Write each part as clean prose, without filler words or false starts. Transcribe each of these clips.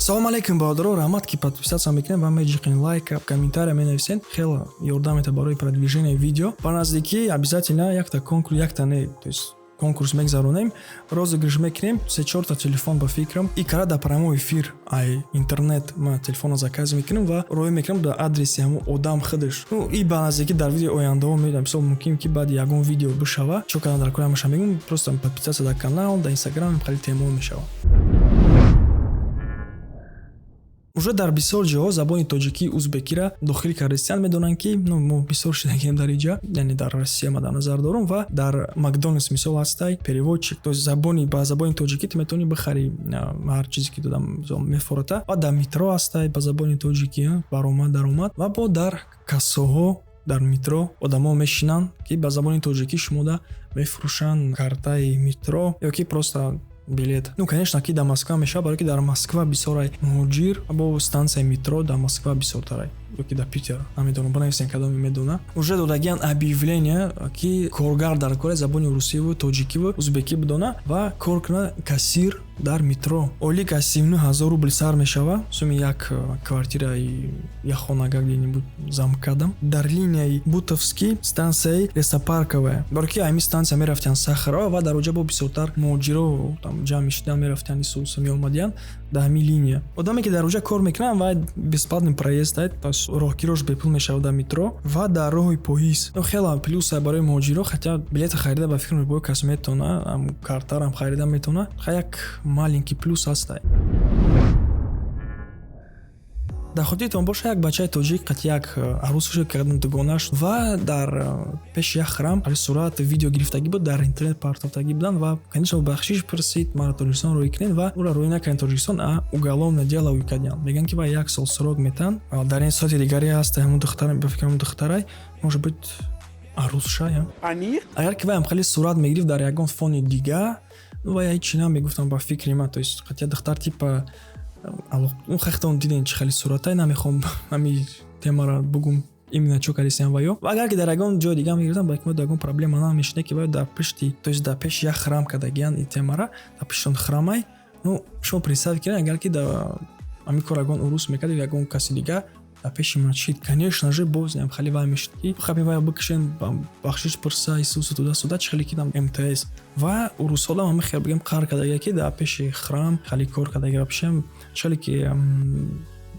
Салом алейкум баҳодиро, раҳмат ки подписатсия мекунед ва меҷиқин лайк, комментария менависед. Хеле ёрдам мета барои продвижения видео. Ба наздикӣ обязательно якта конкурс, якта не, то есть конкурс мегзаронем, розыгрыш мекунем, 3-4 та телефон ба фикрам. И кара да прямой эфир ай интернет ма телефона заказ мекунем ва роҳ мекунем да адреси ҳамон одам худаш. Ну и ба наздикӣ дар видео ояндаҳо медам, мисол мумкин ки баъди ягон видео бишава, чо кадан дар кора маша мегум, просто подписатсия дар канал, дар Instagram хали тема мешава. Уже дар бисёр ҷоҳо забони тоҷикӣ, узбекиро дохил кардастан, медонанд ки мо бисёр шудагем дар инҷа, яъне дар Россия ма дар назар дорам ва дар Макдоналдс мисол ҳастай переводчик, то есть забони ба забони тоҷикӣ ту метавонӣ бихарӣ ҳар чизе ки додам мефорота, ва дар метро ҳастай ба забони тоҷикӣ баромад даромад, ва бо дар кассоҳо дар метро одамо мешинанд ки ба забони тоҷикӣ шумода мефурӯшанд картаи метро ёки просто билет. Ну конечно ки дар Москва мешава, барои ки дар Москва бисёрай муҳоҷир бо станцияи метро дар Москва бисёртарай ёки дар Питер, намедонам бинависен кадоме медона. Уже додагиян объявление ки коргар дар кори забони русиву тоҷикиву узбекӣ бидона ва кор кунад кассир дар метро. Олик аз 39,000 рубл сар мешава, суми як квартираи як хонага где-нибудь замкадам дар линияи Бутовский станцияи Лесопарковая. Барои ки ами станция мерафтиян Сахарова ва дар оҷа бо бисёртар муҳоҷиро там ҷамъ мешидан, мерафтиян исӯса меомадиян дар ҳамин линия. Одаме ки дар оҷа кор мекунанд ва бесплатный проезд дайд, пас роҳгирош бепул мешава дар метро ва дар роҳи поис. Хеле плюс барои муҳоҷиро, хотя билета харида ба фикр мебояд кас метавона, картарам харида метавона, як маленький плюс ҳастай. Дар хотиртон боша, як бачаи тоҷик қати як арӯсашо кардан дугонаш ва дар пеши як храм али сурат видео гирифтагӣ буд, дар интернет партофтагӣ буданд ва конечно бахшиш просид мара Тоҷикистон роӣ кунед ва ура роӣ накунед Тоҷикистон, а уголовное дело выкадян. Мегӯянд ки ба 1 сол срок метан. Дар ин соати дигаре ҳаст ҳамон духтара, ба фикр ҳамон духтарай может быть арӯсша я. Агар ки ваям хали сурат мегирифт дар ягон фони дига, ну ва ҳеҷ чи намегуфтам ба фикри ман, то есть қатъи духтар типа хахтон диден чи хали суратай, намехом ҳами темаро бугум именно чо кардисем ва ё. Ва агар ки дар ягон ҷои дига мегирифтам, ба ҳикмат ягон проблема намешине ки ва дар пишти, то есть дар пеши як храм кардагиян ин темара, дар пиштон храмай. Ну шумо представ кунед, агар ки дар ҳамин кор ягон урус мекард ягон каси дига дар пеши масҷид, конечно же боз ням хали вай мешид ки хаби вай бикшен бахшиш пурса Исусу туда чи хали кидам МТС ва урусҳодам ҳами хел бигем қар кардагия ки дар пеши храм хали кор кардагия пешем чали ки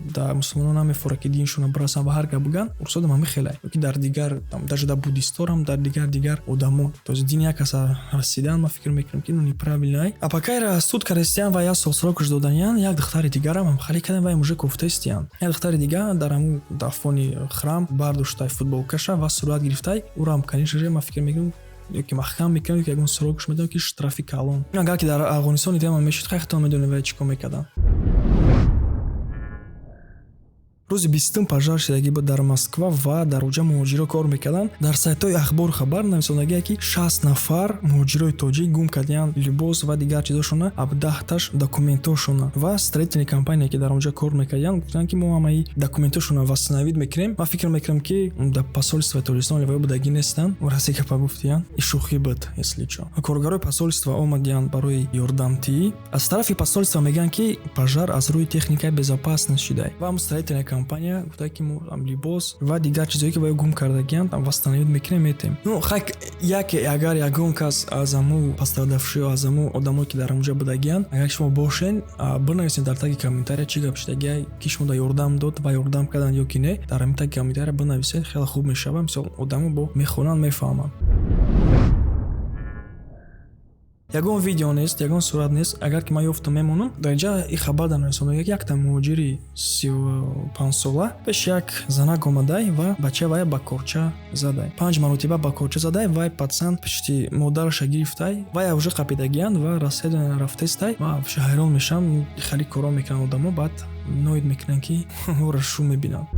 дар мусулмонон намефора ки диншона бирасан ва ҳар га буган урусҳодам ҳами хелай ки дар дигар даже дар буддисторам дар дигар одамо, то есть дини як аса расидан ма фикр мекунам ки ну неправильнай. А покайра суд карестиян ва як сол срокаш доданиян, як духтари дигарам хали кадан вай мужик кофтестиян. Як духтари дига дар ҳамун дар фони храм бардоштай футболкаша ва сурат гирифтай, урам конечно же ма фикр мекунам ёки маҳкам мекунам ки ягон срокаш медам ки штрафи калон. Агар ки дар Афғонистон тема мешуд, хайтон медонем вай чӣ кор мекардан. рӯзи 20 пожар шудагӣ буд дар Москва ва дар оҷа муҳоҷиро кор мекарданд. Дар сайтҳои ахбор хабар нависондагие ки 60 нафар муҳоҷирои тоҷик гум кардиянд либос ва дигар чизошона, 17таш документошона ва строительная компания ки дар онҷа кор мекардиянд гуфтанд ки мо ҳамаи документошона восстановид мекунем. Ман фикр мекунам ки дар посольствои Тоҷикистон ливои будагӣ нестанд. Расе гапа гуфтиянд, и шӯхӣ буд, если чо. Коргарои посольства омадиянд барои ёрдамтӣ. Аз тарафи посольства мегӯянд ки пожар аз рӯи техникаи безопасност шуда ва строительная компания гуфта ки мо либос ва дигар чизое ки бояд гум кардагиянд восстановид мекунем метем. Ну хак агар ягон кас аз аму пострадавшиё, аз аму одамое ки дар онҷа будагиянд, агар шумо бошен бинависед дар таги комментария чӣ гап шудагия ки шумо да ёрдам дод ва ёрдам карданд ё ки не, дар ҳамин таги комментария бинависед, хеле хуб мешава. Мисол одамо бо мехонанд, мефаҳманд. Ягон видео нест, ягон сурат нест. Агар ки ман ёфтам мемонам, дар инҷа и хабар дар расонаҳо якта муҳоҷири 35 сола пеш як занак омадай ва бача вай ба корча задай. 5 маротиба ба корча задай, вай патсанд пишти модараша гирифтай, вай уже қапидагиянд ва расследование рафтестай. Ма ҳайрон мешам, хали коро мекунанд одамо, баъд ноид мекунанд ки ора шу мебинанд.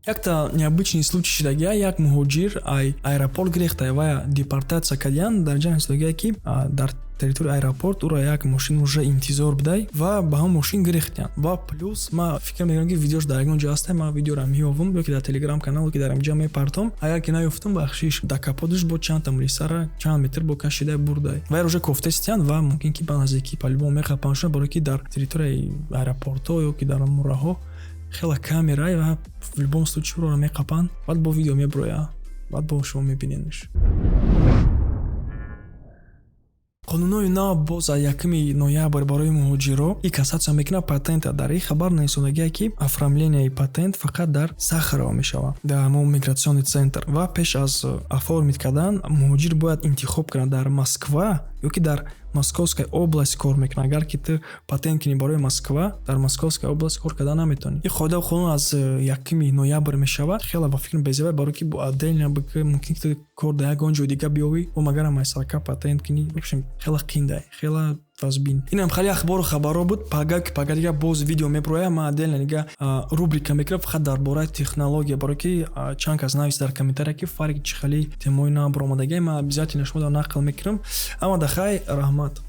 Якта необычный случай шудагия, як муҳоҷир аэропорт гирехтай ва депортация кардиянд. Дар ҷа шудагия ки дар территорияи аэропорт ура як мошин уже интизор будай ва ба ҳам мошин гирехтиян ва плюс ма фикр мекунам ки видеош дар ягон ҷо ҳастай ма видеоро меёвум ёки дар телеграм канал ки дар инҷа мепартом агар ки наёфтам бахшиш дар капоташ бо чанд мулисара чанд метр бо кашидай бурдай ва уже кофтестиян ва мумкин ки ба наздики по-любому мехапаншона барои ки дар территорияи аэропортҳо ёки дар мурраҳо хела камерай ва в любом случае уро меқапанд баъд бо видео меброя баъд бо шумо мебинедш. қонунои нав боз аз 1 ноябр барои муҳоҷиро и кассатсия мекунад патента. Дар ин хабар нависондагие ки оформлениyaи патент фақат дар Сахарово мешавад дар ҳамон мигратсиони центр ва пеш аз оформид кардан муҳоҷир бояд интихоб кунад дар Москва ёки дар Московская область кор мекунад. Агар ки ту патент кунӣ барои Москва дар Московская область кор кардан наметавонӣ. ин қоида қонун аз 1 ноябр мешавад. хела ба фикр безавай барои ки бо отдельно мумкин ки ту кор дар ягон ҷои дига биёвӣ бо магара майсалка патент кунӣ. в общем хела қиндай хела тазбин. Инам хали ахбору хабаро буд. Пага дига боз видео меброя ма отдельно дига рубрика мекунам фақат дар бораи технология барои ки чанд кас навис дар комментария ки фарқи чӣ хали темои нав баромадаги ма обязательно шумо дар нақл мекунам. Амма дахай раҳмат.